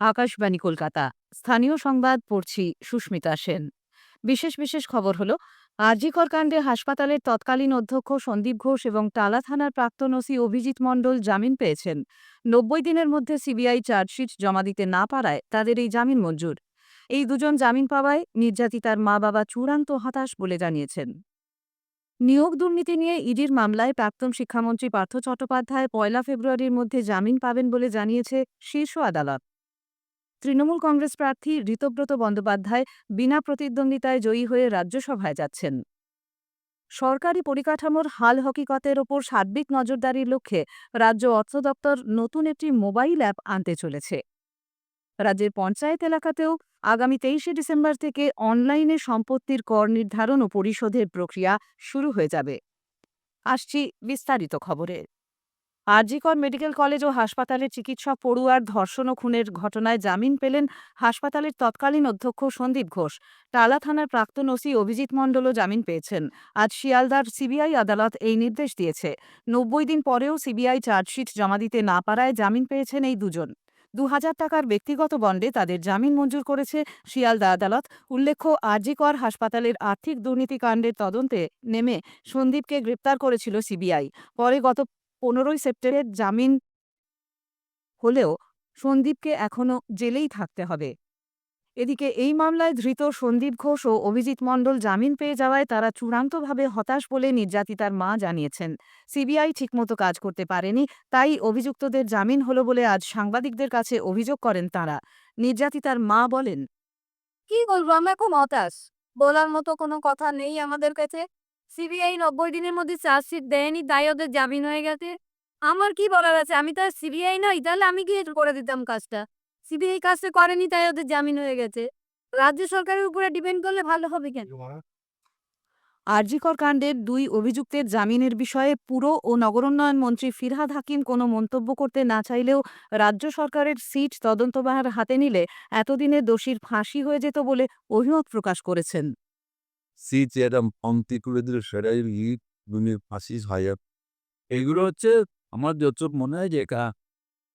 আকাশবাণী কলকাতা। স্থানীয় সংবাদ পড়ছি সুস্মিতা সেন। বিশেষ খবর হলো, আরজিকর কাণ্ডে হাসপাতালের তৎকালীন অধ্যক্ষ সন্দীপ ঘোষ এবং টালা থানার প্রাক্তন ওসি অভিজিৎ মণ্ডল জামিন পেয়েছেন। ৯০ দিনের মধ্যে সিবিআই চার্জশিট জমা দিতে না পারায় তাদের এই জামিন মঞ্জুর। এই দুজন জামিন পাওয়ায় নির্যাতিতার মা বাবা চূড়ান্ত হতাশ বলে জানিয়েছেন। নিয়োগ দুর্নীতি নিয়ে ইডির মামলায় প্রাক্তন শিক্ষামন্ত্রী পার্থ চট্টোপাধ্যায় ১ ফেব্রুয়ারির মধ্যে জামিন পাবেন বলে জানিয়েছে শীর্ষ আদালত। তৃণমূল কংগ্রেস প্রার্থী ঋতব্রত বন্দ্যোপাধ্যায় বিনা প্রতিদ্বন্দ্বিতায় জয়ী হয়ে রাজ্যসভায় যাচ্ছেন। সরকারি পরিকাঠামোর হাল হকিকতের ওপর সার্বিক নজরদারির লক্ষ্যে রাজ্য অর্থ দপ্তর নতুন একটি মোবাইল অ্যাপ আনতে চলেছে। রাজ্যের পঞ্চায়েত এলাকাতেও আগামী ২৩শে ডিসেম্বর থেকে অনলাইনে সম্পত্তির কর নির্ধারণ ও পরিশোধের প্রক্রিয়া শুরু হয়ে যাবে। আসছি বিস্তারিত খবরে। আরজিকর মেডিকেল কলেজ ও হাসপাতালের চিকিৎসক পড়ুয়ার ধর্ষণ ও খুনের ঘটনায় জামিন পেলেন হাসপাতালের তৎকালীন অধ্যক্ষ সন্দীপ ঘোষ। টালা থানার প্রাক্তন ওসি অভিজিৎ মণ্ডলও জামিন পেয়েছেন। আজ শিয়ালদার সিবিআই আদালত এই নির্দেশ দিয়েছে। ৯০ দিন পরেও সিবিআই চার্জশিট জমা দিতে না পারায় জামিন পেয়েছেন এই দুজন। ২,০০০ টাকার ব্যক্তিগত বন্ডে তাদের জামিন মঞ্জুর করেছে শিয়ালদা আদালত। উল্লেখ্য, আরজিকর হাসপাতালের আর্থিক দুর্নীতিকাণ্ডের তদন্তে নেমে সন্দীপকে গ্রেপ্তার করেছিল সিবিআই। পরে গত ১৫ই সেপ্টেম্বর জামিন হলেও সন্দীপকে এখনও জেলেই থাকতে হবে। এদিকে এই মামলায় ধৃত সন্দীপ ঘোষ ও অভিজিৎ মণ্ডল জামিন পেয়ে যাওয়ায় তারা চূড়ান্তভাবে হতাশ বলে নির্যাতিতার মা জানিয়েছেন। সিবিআই ঠিকমতো কাজ করতে পারেনি, তাই অভিযুক্তদের জামিন হলো বলে আজ সাংবাদিকদের কাছে অভিযোগ করেন তাঁরা। নির্যাতিতার মা বলেন, কি বলবো, আমরা খুব হতাশ। বলার মতো কোনো কথা নেই আমাদের কাছে। সিবিআই ৯০ দিনের মধ্যে চার্জশিট দেয়নি, তাই ওদের জামিন হয়ে গেছে। আমার কি বলার আছে? আমি তো আর সিবিআই নই, তাহলে আমি কি করে দিতাম কাজটা? সিবিআই কাজটা করেনি, তাই ওদের জামিন হয়ে গেছে। রাজ্য সরকারের উপরে ডিপেন্ড করলে ভালো হবে কেন? আরজিকর কাণ্ডের দুই অভিযুক্তের জামিনের বিষয়ে পুর ও নগরোন্নয়ন মন্ত্রী ফিরহাদ হাকিম কোনো মন্তব্য করতে না চাইলেও রাজ্য সরকারের সিট তদন্তভার হাতে নিলে এতদিনে দোষীর ফাঁসি হয়ে যেত বলে অভিমত প্রকাশ করেছেন। এরম পংক্তি করে দিলে সেটাই ফাঁসি হয়। এগুলো হচ্ছে আমার যতটুক মনে হয় যে এটা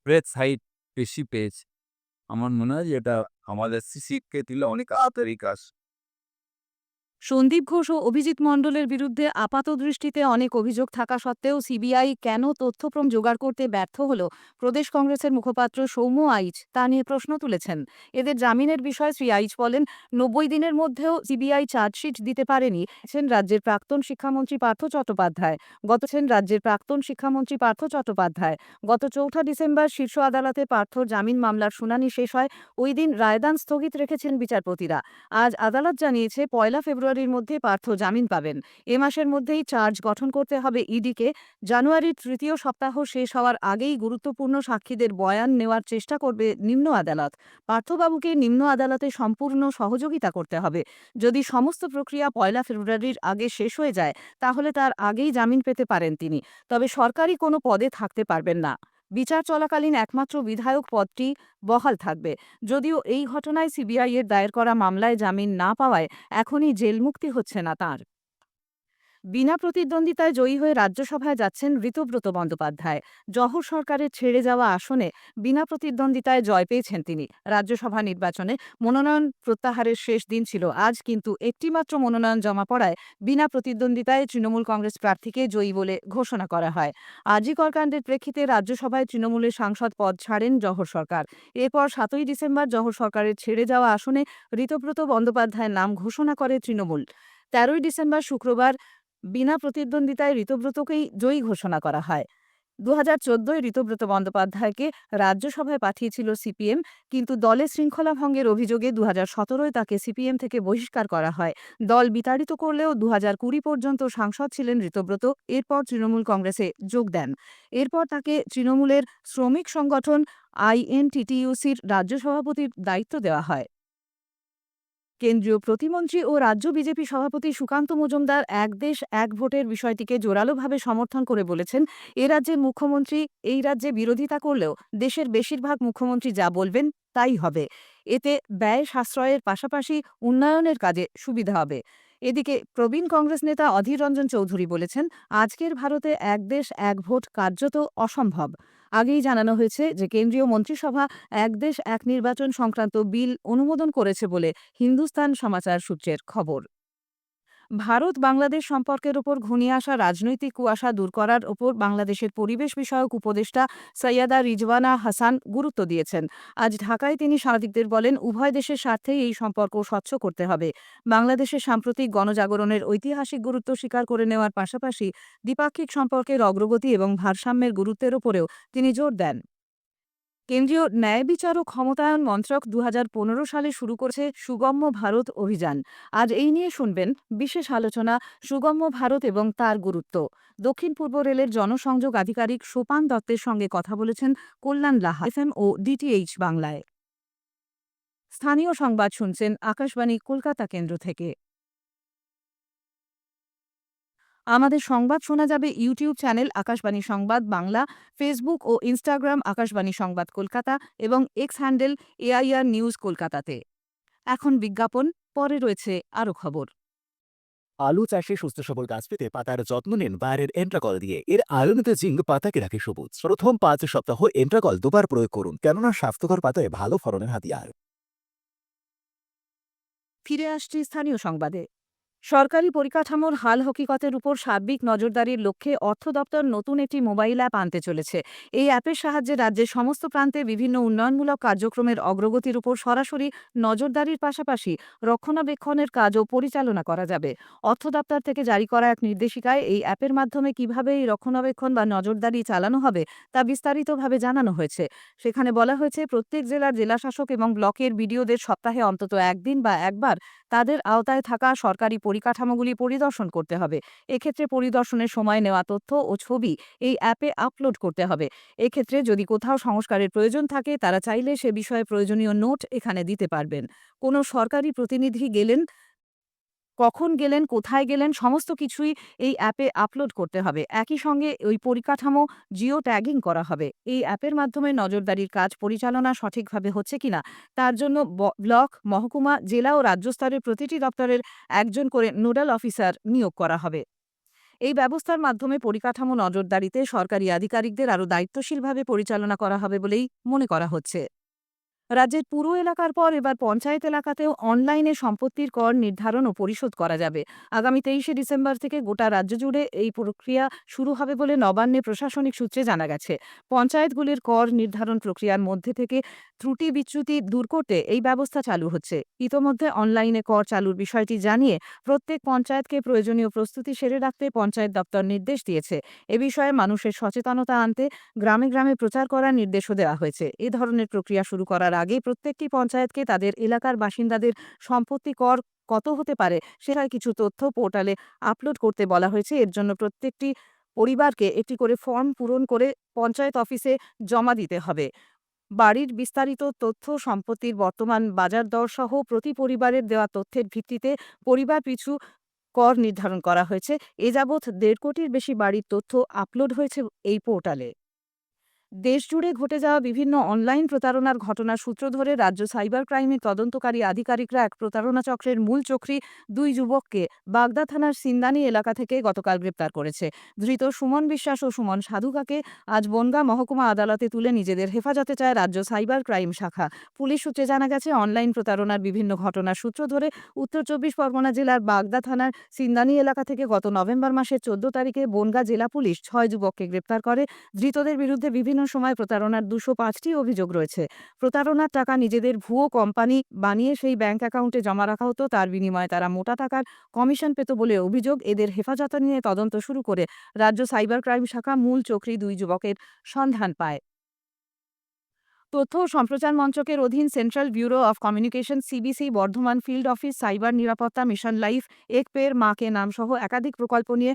প্রেস সাইট বেশি পেয়েছে। আমার মনে হয় যে এটা আমাদের সিসিকে দিলে অনেক তাড়াতাড়ি কাজ। সন্দীপ ঘোষ ও অভিজিৎ মণ্ডলের বিরুদ্ধে আপাতদৃষ্টিতে অনেক অভিযোগ থাকা সত্ত্বেও সিবিআই কেন তথ্যপ্রমাণ জোগাড় করতে ব্যর্থ হল, প্রদেশ কংগ্রেসের মুখপাত্র সৌম্য আইচ তা নিয়ে প্রশ্ন তুলেছেন। এদের জামিনের বিষয়ে শ্রী আইচ বলেন, ৯০ দিনের মধ্যেও সিবিআই চার্জশিট দিতে পারেনি রাজ্যের প্রাক্তন শিক্ষামন্ত্রী পার্থ চট্টোপাধ্যায়। গত ৪ঠা ডিসেম্বর শীর্ষ আদালতে পার্থর জামিন মামলার শুনানি শেষ হয়। ওই দিন রায়দান স্থগিত রেখেছেন বিচারপতিরা। আজ আদালত জানিয়েছে ১ ফেব্রুয়ারির মধ্যে পার্থ জামিন পাবেন। এ মাসের মধ্যেই চার্জ গঠন করতে হবে ইডিকে। জানুয়ারির তৃতীয় সপ্তাহ শেষ হওয়ার আগেই গুরুত্বপূর্ণ সাক্ষীদের বয়ান নেওয়ার চেষ্টা করবে নিম্ন আদালত। পার্থবাবুকে নিম্ন আদালতে সম্পূর্ণ সহযোগিতা করতে হবে। যদি সমস্ত প্রক্রিয়া ১ ফেব্রুয়ারির আগে শেষ হয়ে যায়, তাহলে তার আগেই জামিন পেতে পারেন তিনি। তবে সরকারি কোনো পদে থাকতে পারবেন না। বিচার চলাকালীন একমাত্র বিধায়ক পদটি বহাল থাকবে। যদিও এই ঘটনায় সিবিআই-এর দায়ের করা মামলায় জামিন না পাওয়ায় এখনই জেলমুক্তি হচ্ছে না তাঁর। বিনা প্রতিদ্বন্দ্বিতায় জয়ী হয়ে রাজ্যসভায় যাচ্ছেন ঋতব্রত বন্দ্যোপাধ্যায়। জহর সরকারের ছেড়ে যাওয়া আসনে বিনা প্রতিদ্বন্দ্বিতায় জয় পেয়েছেন তিনি। রাজ্যসভা নির্বাচনে মনোনয়ন প্রত্যাহারের শেষ দিন ছিল আজ, কিন্তু একটিমাত্র মনোনয়ন জমা পড়ায় বিনা প্রতিদ্বন্দ্বিতায় তৃণমূল কংগ্রেস প্রার্থীকে জয়ী বলে ঘোষণা করা হয়। আরজিকর কাণ্ডের প্রেক্ষিতে রাজ্যসভায় তৃণমূলের সাংসদ পদ ছাড়েন জহর সরকার। এরপর ৭ই ডিসেম্বর জহর সরকারের ছেড়ে যাওয়া আসনে ঋতব্রত বন্দ্যোপাধ্যায়ের নাম ঘোষণা করে তৃণমূল। ১৩ই ডিসেম্বর শুক্রবার বিনা প্রতিদ্বন্দ্বিতায় ঋতব্রতকেই জয়ী ঘোষণা করা হয়। ২০১৪-য় ঋতব্রত বন্দ্যোপাধ্যায়কে রাজ্যসভায় পাঠিয়েছিল সিপিএম, কিন্তু দলে শৃঙ্খলা ভঙ্গের অভিযোগে ২০১৭-য় তাকে সিপিএম থেকে বহিষ্কার করা হয়। দল বিতাড়িত করলেও ২০২০ পর্যন্ত সাংসদ ছিলেন ঋতব্রত। এরপর তৃণমূল কংগ্রেসে যোগ দেন। এরপর তাকে তৃণমূলের শ্রমিক সংগঠন আইএনটিটিইউসির রাজ্য সভাপতির দায়িত্ব দেওয়া হয়। কেন্দ্রীয় প্রতিমন্ত্রী ও রাজ্য বিজেপি সভাপতি সুকান্ত মজুমদার এক দেশ এক ভোটের বিষয়টিকে জোরালোভাবে সমর্থন করে বলেছেন, এ রাজ্যের মুখ্যমন্ত্রী এই রাজ্যে বিরোধিতা করলেও দেশের বেশিরভাগ মুখ্যমন্ত্রী যা বলবেন তাই হবে। এতে ব্যয় সাশ্রয়ের পাশাপাশি উন্নয়নের কাজে সুবিধা হবে। এদিকে প্রবীণ কংগ্রেস নেতা অধীর রঞ্জন চৌধুরী বলেছেন, আজকের ভারতে এক দেশ এক ভোট কার্যত অসম্ভব। আগেই জানানো হয়েছে যে কেন্দ্রীয় মন্ত্রিসভা এক দেশ এক নির্বাচন সংক্রান্ত বিল অনুমোদন করেছে বলে হিন্দুস্তান সমাচার সূত্রের খবর। ভারত বাংলাদেশ সম্পর্কের ওপর ঘনিয়ে আসা রাজনৈতিক কুয়াশা দূর করার ওপর বাংলাদেশের পরিবেশ বিষয়ক উপদেষ্টা সৈয়দা রিজওয়ানা হাসান গুরুত্ব দিয়েছেন। আজ ঢাকায় তিনি সাংবাদিকদের বলেন, উভয় দেশের স্বার্থেই এই সম্পর্ক স্বচ্ছ করতে হবে। বাংলাদেশের সাম্প্রতিক গণজাগরণের ঐতিহাসিক গুরুত্ব স্বীকার করে নেওয়ার পাশাপাশি দ্বিপাক্ষিক সম্পর্কের অগ্রগতি এবং ভারসাম্যের গুরুত্বের ওপরেও তিনি জোর দেন। কেন্দ্রীয় ন্যায় বিচার ও ক্ষমতায়ন মন্ত্রক ২০১৫ সালে শুরু করেছে সুগম্য ভারত অভিযান। আজ এই নিয়ে শুনবেন বিশেষ আলোচনা, সুগম্য ভারত এবং তার গুরুত্ব। দক্ষিণ পূর্ব রেলের জনসংযোগ আধিকারিক সোপান দত্তের সঙ্গে কথা বলেছেন কল্যাণ লাহা FM ও DTH বাংলায়। স্থানীয় সংবাদ শুনছেন আকাশবাণী কলকাতা কেন্দ্র থেকে। আমাদের সংবাদ শোনা যাবে ইউটিউব চ্যানেল আকাশবাণী সংবাদ বাংলা, ফেসবুক ও ইনস্টাগ্রাম আকাশবাণী সংবাদ কলকাতা এবং এক্স হ্যান্ডেল AIR নিউজ কলকাতাতে। এখন বিজ্ঞাপন, পরে রয়েছে আরও খবর। আলু চাষে সুস্থ সবল গাছ পেতে পাতার যত্ন নিন বায়ারের এন্ট্রাকল দিয়ে। এর আয়নিত জিঙ্ক পাতাকে রাখে সবুজ। প্রথম 5 সপ্তাহ এন্ট্রাকল দুবার প্রয়োগ করুন, কেননা স্বাস্থ্যকর পাতায় ভালো ফলনের হাতিয়ার। ফিরে আসছি স্থানীয় সংবাদে। সরকারি পরিকাঠামোর হাল হকিকতের উপর সার্বিক নজরদারির লক্ষ্যে অর্থ দপ্তর নতুন একটি মোবাইল অ্যাপ আনতে চলেছে। এই অ্যাপের সাহায্যে রাজ্যের সমস্ত প্রান্তে বিভিন্ন উন্নয়নমূলক কার্যক্রমের অগ্রগতির উপর সরাসরি নজরদারির পাশাপাশি রক্ষণাবেক্ষণের কাজও পরিচালনা করা যাবে। অর্থ দপ্তর থেকে জারি করা এক নির্দেশিকায় এই অ্যাপের মাধ্যমে কিভাবে এই রক্ষণাবেক্ষণ বা নজরদারি চালানো হবে তা বিস্তারিতভাবে জানানো হয়েছে। সেখানে বলা হয়েছে, প্রত্যেক জেলার জেলাশাসক এবং ব্লকের বিডিওদের সপ্তাহে অন্তত একদিন বা একবার তাদের আওতায় থাকা সরকারি পরিকাঠামোগুলি পরিদর্শন করতে হবে। এক্ষেত্রে পরিদর্শনের সময় নেওয়া তথ্য ও ছবি এই অ্যাপে আপলোড করতে হবে। এক্ষেত্রে যদি কোথাও সংস্কারের প্রয়োজন থাকে, তারা চাইলে সে বিষয়ে প্রয়োজনীয় নোট এখানে দিতে পারবেন। কোনো সরকারি প্রতিনিধি গেলেন, কখন গেলেন, কোথায় গেলেন, সমস্ত কিছুই এই অ্যাপে আপলোড করতে হবে। একই সঙ্গে ওই পরিকাঠামো জিও ট্যাগিং করা হবে। এই অ্যাপের মাধ্যমে নজরদারির কাজ পরিচালনা সঠিকভাবে হচ্ছে কিনা তার জন্য ব্লক, মহকুমা, জেলা ও রাজ্য স্তরের প্রতিটি দপ্তরের একজন করে নোডাল অফিসার নিয়োগ করা হবে। এই ব্যবস্থার মাধ্যমে পরিকাঠামো নজরদারিতে সরকারি আধিকারিকদের আরও দায়িত্বশীলভাবে পরিচালনা করা হবে বলেই মনে করা হচ্ছে। রাজ্যের পুরো এলাকার পর এবার পঞ্চায়েত এলাকাতেও অনলাইনে সম্পত্তির কর নির্ধারণ ও পরিশোধ করা যাবে। আগামী 23শে ডিসেম্বর থেকে গোটা রাজ্য জুড়ে এই প্রক্রিয়া শুরু হবে বলে নবান্নে প্রশাসনিক সূত্রে জানা গেছে। পঞ্চায়েতগুলির কর নির্ধারণ প্রক্রিয়ার মধ্যে থেকে ত্রুটি বিচ্যুতি দূর করতে এই ব্যবস্থা চালু হচ্ছে। ইতোমধ্যে অনলাইনে কর চালুর বিষয়টি জানিয়ে প্রত্যেক পঞ্চায়েতকে প্রয়োজনীয় প্রস্তুতি সেরে রাখতে পঞ্চায়েত দপ্তর নির্দেশ দিয়েছে। এ বিষয়ে মানুষের সচেতনতা আনতে গ্রামে গ্রামে প্রচার করার নির্দেশও দেওয়া হয়েছে। এ ধরনের প্রক্রিয়া শুরু করার আগে প্রত্যেকটি পঞ্চায়েতকে তাদের এলাকার বাসিন্দাদের সম্পত্তি কর কত হতে পারে সেটার কিছু তথ্য পোর্টালে আপলোড করতে বলা হয়েছে। এর জন্য প্রত্যেকটি পরিবারকে একটি করে ফর্ম পূরণ করে পঞ্চায়েত অফিসে জমা দিতে হবে। বাড়ির বিস্তারিত তথ্য, সম্পত্তির বর্তমান বাজার দর সহ প্রতি পরিবারের দেওয়া তথ্যের ভিত্তিতে পরিবার পিছু কর নির্ধারণ করা হয়েছে। এ যাবৎ 1.5 কোটির বেশি বাড়ির তথ্য আপলোড হয়েছে এই পোর্টালে। দেশজুড়ে ঘটে যাওয়া বিভিন্ন অনলাইন প্রতারণার ঘটনার সূত্র ধরে রাজ্য সাইবার ক্রাইমের তদন্তকারী আধিকারিকরা এক প্রতারণা চক্রের মূল চক্রী 2 যুবককে বাগদা থানার সিন্দানি এলাকা থেকে গতকাল গ্রেপ্তার করেছে। ধৃত সুমন বিশ্বাস ও সুমন সাধুকাকে আজ বনগাঁ মহকুমা আদালতে তুলে নিজেদের হেফাজতে চায় রাজ্য সাইবার ক্রাইম শাখা। পুলিশ সূত্রে জানা গেছে, অনলাইন প্রতারণার বিভিন্ন ঘটনার সূত্র ধরে উত্তর 24 পরগনা জেলার বাগদা থানার সিন্দানি এলাকা থেকে গত নভেম্বর মাসের 14 তারিখে বনগাঁ জেলা পুলিশ 6 যুবককে গ্রেপ্তার করে। ধৃতদের বিরুদ্ধে বিভিন্ন সময় প্রতারণার 205টি অভিযোগ রয়েছে। প্রতারণার টাকা নিজেদের ভুয়ো কোম্পানি বানিয়ে সেই ব্যাংক অ্যাকাউন্টে জমা রাখা হতো, তার বিনিময়ে তারা মোটা টাকার কমিশন পেত বলে অভিযোগ। এদের হেফাজতে নিয়ে তদন্ত শুরু করে রাজ্য সাইবার ক্রাইম শাখা মূল চক্রী 2 যুবকের সন্ধান পায়। তথ্য ও সম্প্রচার মন্ত্রকের অধীন central bureau of communication CBC Bardhaman field office cyber নিরাপত্তা মিশন লাইফ, এক পের মা কে নাম সহ একাধিক প্রকল্প নিয়ে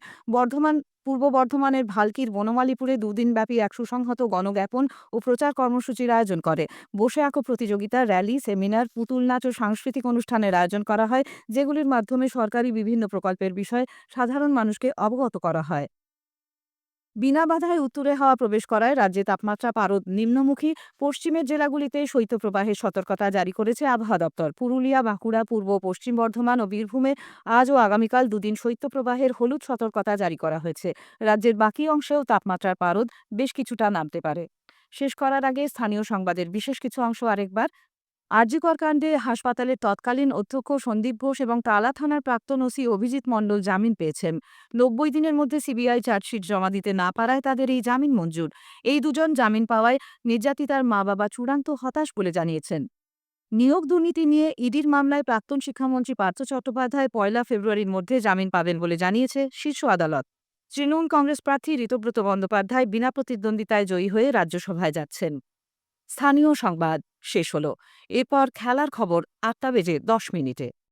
পূর্ব বর্ধমানের ভালকির বনমালীপুরে 2 দিনব্যাপী এক সুসংহত গণজ্ঞাপন ও প্রচার কর্মসূচির আয়োজন করে। বসে আঁকো প্রতিযোগিতা, র্যালি, সেমিনার, পুতুল নাচ ও সাংস্কৃতিক অনুষ্ঠানের আয়োজন করা হয়, যেগুলির মাধ্যমে সরকারি বিভিন্ন প্রকল্পের বিষয়ে সাধারণ মানুষকে অবগত করা হয়। বিনা বাধায় উত্তুরে হাওয়া প্রবেশ করায় রাজ্যে তাপমাত্রা পারদ নিম্নমুখী। পশ্চিমের জেলাগুলিতে শৈত্যপ্রবাহের সতর্কতা জারি করেছে আবহাওয়া দপ্তর। পুরুলিয়া, বাঁকুড়া, পূর্ব পশ্চিম বর্ধমান ও বীরভূমে আজ ও আগামীকাল 2 দিন শৈত্যপ্রবাহের হলুদ সতর্কতা জারি করা হয়েছে। রাজ্যের বাকি অংশেও তাপমাত্রার পারদ বেশ কিছুটা নামতে পারে। শেষ করার আগে স্থানীয় সংবাদের বিশেষ কিছু অংশ আরেকবার। আরজিকর কাণ্ডে হাসপাতালের তৎকালীন অধ্যক্ষ সন্দীপ ঘোষ এবং টালা থানার প্রাক্তন ওসি অভিজিৎ মণ্ডল জামিন পেয়েছেন। ৯০ দিনের মধ্যে সিবিআই চার্জশিট জমা দিতে না পারায় তাদের এই জামিন মঞ্জুর। এই দুজন জামিন পাওয়ায় নির্যাতিতার মা-বাবা চূড়ান্ত হতাশ বলে জানিয়েছেন। নিয়োগ দুর্নীতি নিয়ে ইডির মামলায় প্রাক্তন শিক্ষামন্ত্রী পার্থ চট্টোপাধ্যায় ১ ফেব্রুয়ারির মধ্যে জামিন পাবেন বলে জানিয়েছে শীর্ষ আদালত। তৃণমূল কংগ্রেস প্রার্থী ঋতব্রত বন্দ্যোপাধ্যায় বিনা প্রতিদ্বন্দ্বিতায় জয়ী হয়ে রাজ্যসভায় যাচ্ছেন। স্থানীয় সংবাদ শেষ হলো। এরপর খেলার খবর ৮টা বেজে ১০ মিনিটে।